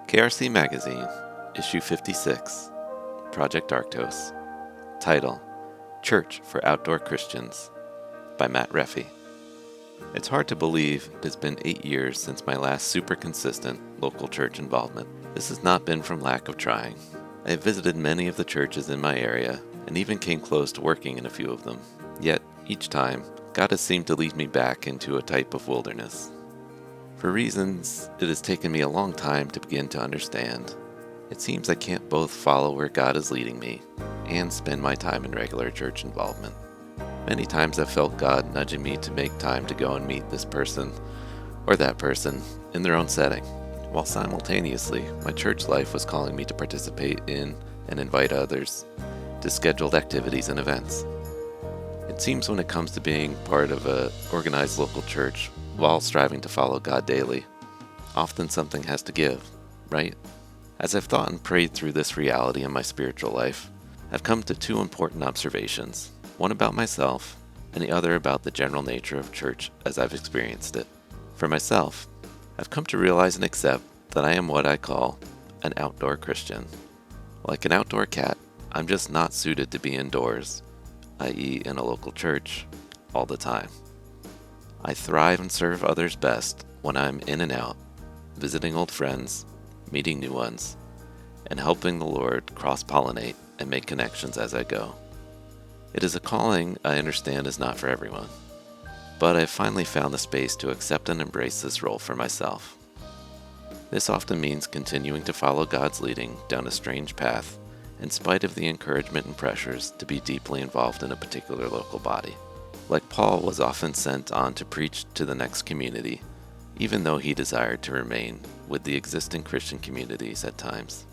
KRC Magazine, Issue 56, Project Arctos. Title, Church for Outdoor Christians, by Matt Reffy. It's hard to believe it has been 8 years since my last super consistent local church involvement. This has not been from lack of trying. I have visited many of the churches in my area and even came close to working in a few of them. Yet, each time, God has seemed to lead me back into a type of wilderness. For reasons it has taken me a long time to begin to understand, it seems I can't both follow where God is leading me and spend my time in regular church involvement. Many times I've felt God nudging me to make time to go and meet this person or that person in their own setting, while simultaneously my church life was calling me to participate in and invite others to scheduled activities and events. It seems when it comes to being part of an organized local church while striving to follow God daily, often something has to give, right? As I've thought and prayed through this reality in my spiritual life, I've come to two important observations, one about myself and the other about the general nature of church as I've experienced it. For myself, I've come to realize and accept that I am what I call an outdoor Christian. Like an outdoor cat, I'm just not suited to be indoors, i.e. in a local church, all the time. I thrive and serve others best when I'm in and out, visiting old friends, meeting new ones, and helping the Lord cross-pollinate and make connections as I go. It is a calling I understand is not for everyone, but I've finally found the space to accept and embrace this role for myself. This often means continuing to follow God's leading down a strange path in spite of the encouragement and pressures to be deeply involved in a particular local body. Like Paul was often sent on to preach to the next community, even though he desired to remain with the existing Christian communities at times.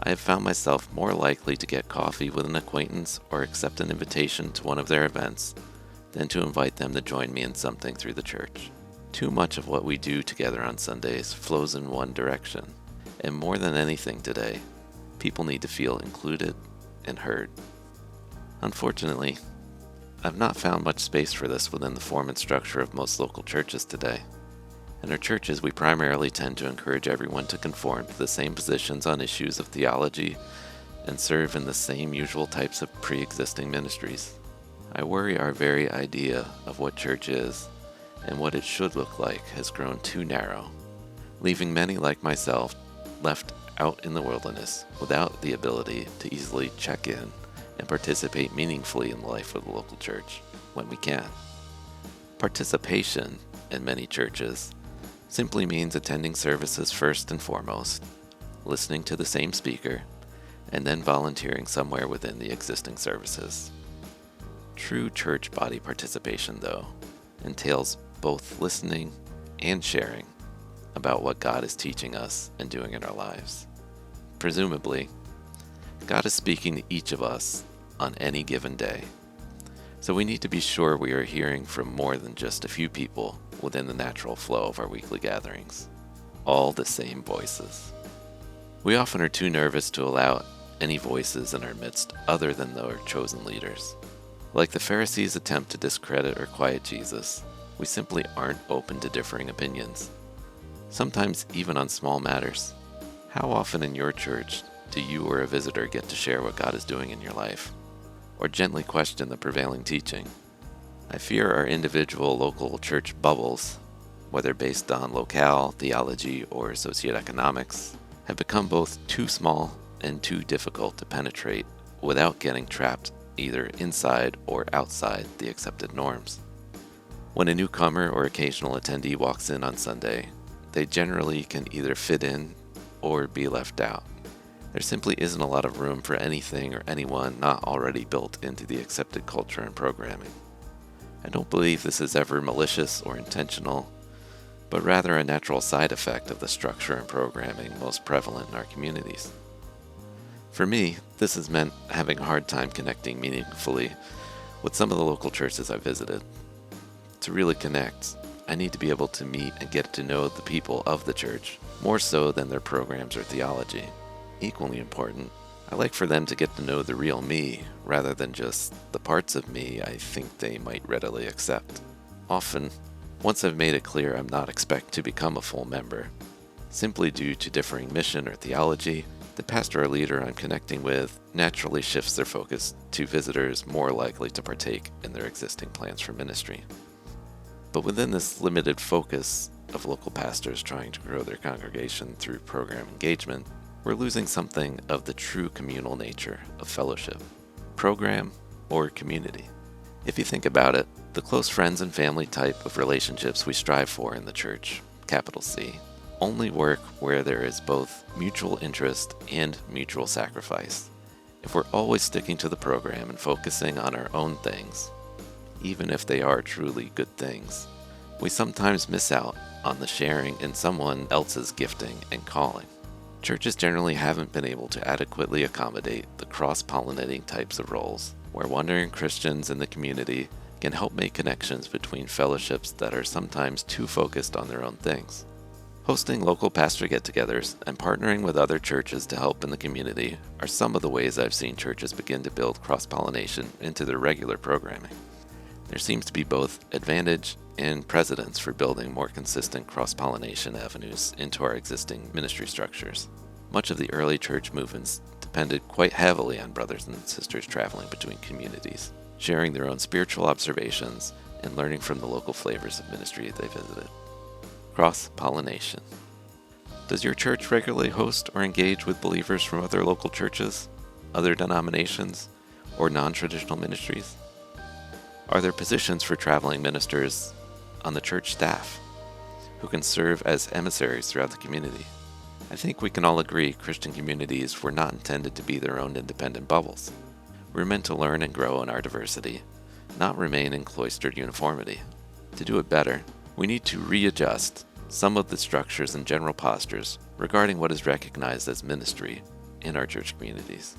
I have found myself more likely to get coffee with an acquaintance or accept an invitation to one of their events than to invite them to join me in something through the church. Too much of what we do together on Sundays flows in one direction, and more than anything today, people need to feel included and heard. Unfortunately, I've not found much space for this within the form and structure of most local churches today. In our churches, we primarily tend to encourage everyone to conform to the same positions on issues of theology and serve in the same usual types of pre-existing ministries. I worry our very idea of what church is and what it should look like has grown too narrow, leaving many like myself left out in the wilderness without the ability to easily check in and participate meaningfully in the life of the local church when we can. Participation in many churches simply means attending services first and foremost, listening to the same speaker, and then volunteering somewhere within the existing services. True church body participation, though, entails both listening and sharing about what God is teaching us and doing in our lives. Presumably, God is speaking to each of us on any given day, so we need to be sure we are hearing from more than just a few people within the natural flow of our weekly gatherings, all the same voices. We often are too nervous to allow any voices in our midst other than our chosen leaders. Like the Pharisees' attempt to discredit or quiet Jesus, we simply aren't open to differing opinions, sometimes even on small matters. How often in your church do you or a visitor get to share what God is doing in your life, or gently question the prevailing teaching? I fear our individual local church bubbles, whether based on locale, theology, or socioeconomics, have become both too small and too difficult to penetrate without getting trapped either inside or outside the accepted norms. When a newcomer or occasional attendee walks in on Sunday, they generally can either fit in or be left out. There simply isn't a lot of room for anything or anyone not already built into the accepted culture and programming. I don't believe this is ever malicious or intentional, but rather a natural side effect of the structure and programming most prevalent in our communities. For me, this has meant having a hard time connecting meaningfully with some of the local churches I've visited. To really connect, I need to be able to meet and get to know the people of the church, more so than their programs or theology. Equally important, I like for them to get to know the real me rather than just the parts of me I think they might readily accept. Often, once I've made it clear I'm not expected to become a full member, Simply due to differing mission or theology, the pastor or leader I'm connecting with naturally shifts their focus to visitors more likely to partake in their existing plans for ministry. But within this limited focus of local pastors trying to grow their congregation through program engagement, we're losing something of the true communal nature of fellowship, program, or community. If you think about it, the close friends and family type of relationships we strive for in the church, capital C, only work where there is both mutual interest and mutual sacrifice. If we're always sticking to the program and focusing on our own things, even if they are truly good things, we sometimes miss out on the sharing in someone else's gifting and calling. Churches generally haven't been able to adequately accommodate the cross-pollinating types of roles, where wandering Christians in the community can help make connections between fellowships that are sometimes too focused on their own things. Hosting local pastor get-togethers and partnering with other churches to help in the community are some of the ways I've seen churches begin to build cross-pollination into their regular programming. There seems to be both advantage and precedence for building more consistent cross-pollination avenues into our existing ministry structures. Much of the early church movements depended quite heavily on brothers and sisters traveling between communities, sharing their own spiritual observations and learning from the local flavors of ministry they visited. Cross-pollination. Does your church regularly host or engage with believers from other local churches, other denominations, or non-traditional ministries? Are there positions for traveling ministers on the church staff who can serve as emissaries throughout the community? I think we can all agree Christian communities were not intended to be their own independent bubbles. We're meant to learn and grow in our diversity, not remain in cloistered uniformity. To do it better, we need to readjust some of the structures and general postures regarding what is recognized as ministry in our church communities.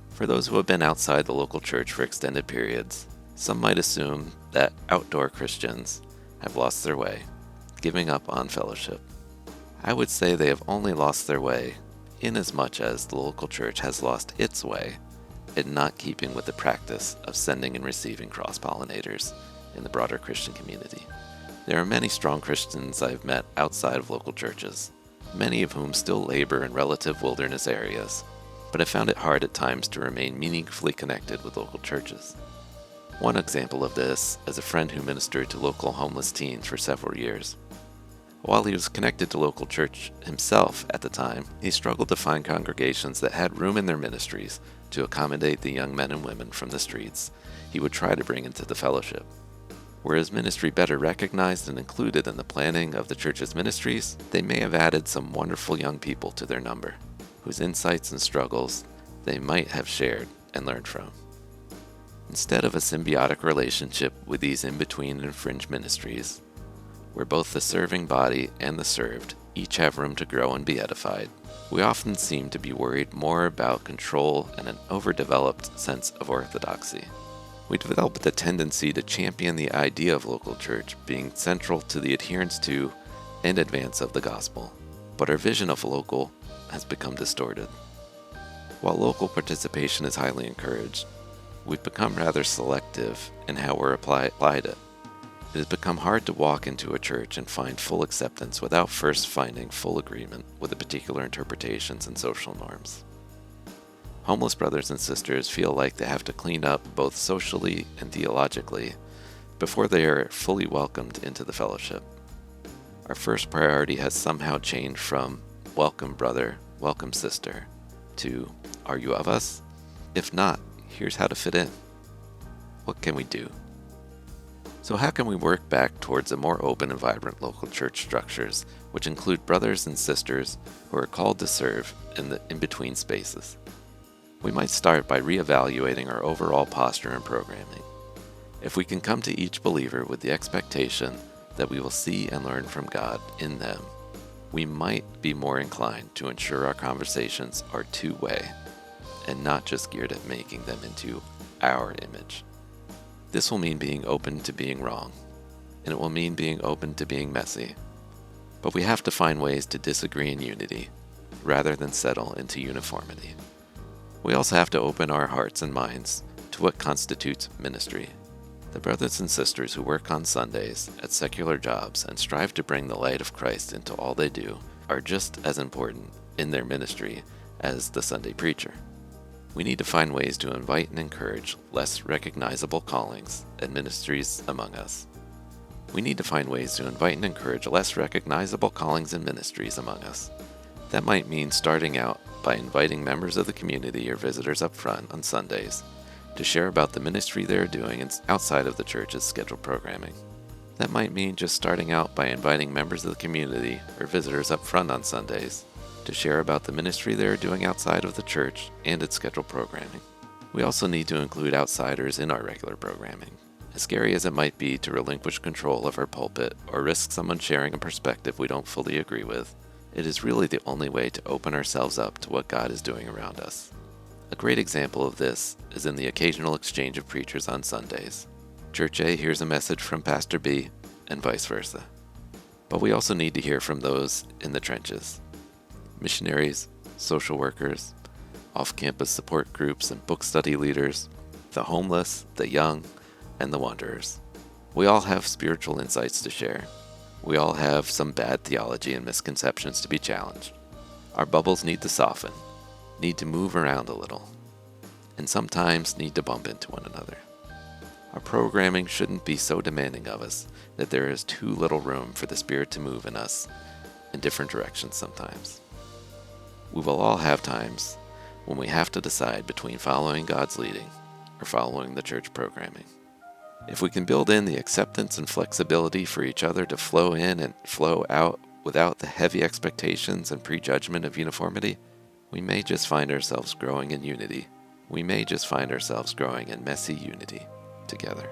For those who have been outside the local church for extended periods, some might assume that outdoor Christians have lost their way, giving up on fellowship. I would say they have only lost their way inasmuch as the local church has lost its way in not keeping with the practice of sending and receiving cross-pollinators in the broader Christian community. There are many strong Christians I've met outside of local churches, many of whom still labor in relative wilderness areas, but have found it hard at times to remain meaningfully connected with local churches. One example of this is a friend who ministered to local homeless teens for several years. While he was connected to local church himself at the time, he struggled to find congregations that had room in their ministries to accommodate the young men and women from the streets he would try to bring into the fellowship. Were his ministry better recognized and included in the planning of the church's ministries, they may have added some wonderful young people to their number, whose insights and struggles they might have shared and learned from. Instead of a symbiotic relationship with these in-between and fringe ministries, where both the serving body and the served each have room to grow and be edified, we often seem to be worried more about control and an overdeveloped sense of orthodoxy. We developed a tendency to champion the idea of local church being central to the adherence to and advance of the gospel, but our vision of local has become distorted. While local participation is highly encouraged, we've become rather selective in how we're applied it. It has become hard to walk into a church and find full acceptance without first finding full agreement with the particular interpretations and social norms. Homeless brothers and sisters feel like they have to clean up both socially and theologically before they are fully welcomed into the fellowship. Our first priority has somehow changed from "welcome brother, welcome sister" to "are you of us? If not, here's how to fit in." What can we do? So how can we work back towards a more open and vibrant local church structures, which include brothers and sisters who are called to serve in the in-between spaces? We might start by reevaluating our overall posture and programming. If we can come to each believer with the expectation that we will see and learn from God in them, we might be more inclined to ensure our conversations are two-way and not just geared at making them into our image. This will mean being open to being wrong, and it will mean being open to being messy. But we have to find ways to disagree in unity, rather than settle into uniformity. We also have to open our hearts and minds to what constitutes ministry. The brothers and sisters who work on Sundays at secular jobs and strive to bring the light of Christ into all they do are just as important in their ministry as the Sunday preacher. We need to find ways to invite and encourage less recognizable callings and ministries among us. We need to find ways to invite and encourage less recognizable callings and ministries among us. That might mean starting out by inviting members of the community or visitors up front on Sundays to share about the ministry they are doing outside of the church's scheduled programming. That might mean just starting out by inviting members of the community or visitors up front on Sundays to share about the ministry they are doing outside of the church and its scheduled programming. We also need to include outsiders in our regular programming. As scary as it might be to relinquish control of our pulpit or risk someone sharing a perspective we don't fully agree with, it is really the only way to open ourselves up to what God is doing around us. A great example of this is in the occasional exchange of preachers on Sundays. Church A hears a message from Pastor B, and vice versa. But we also need to hear from those in the trenches. Missionaries, social workers, off-campus support groups and book study leaders, the homeless, the young, and the wanderers. We all have spiritual insights to share. We all have some bad theology and misconceptions to be challenged. Our bubbles need to soften, need to move around a little, and sometimes need to bump into one another. Our programming shouldn't be so demanding of us that there is too little room for the Spirit to move in us in different directions sometimes. We will all have times when we have to decide between following God's leading or following the church programming. If we can build in the acceptance and flexibility for each other to flow in and flow out without the heavy expectations and prejudgment of uniformity, we may just find ourselves growing in unity. We may just find ourselves growing in messy unity together.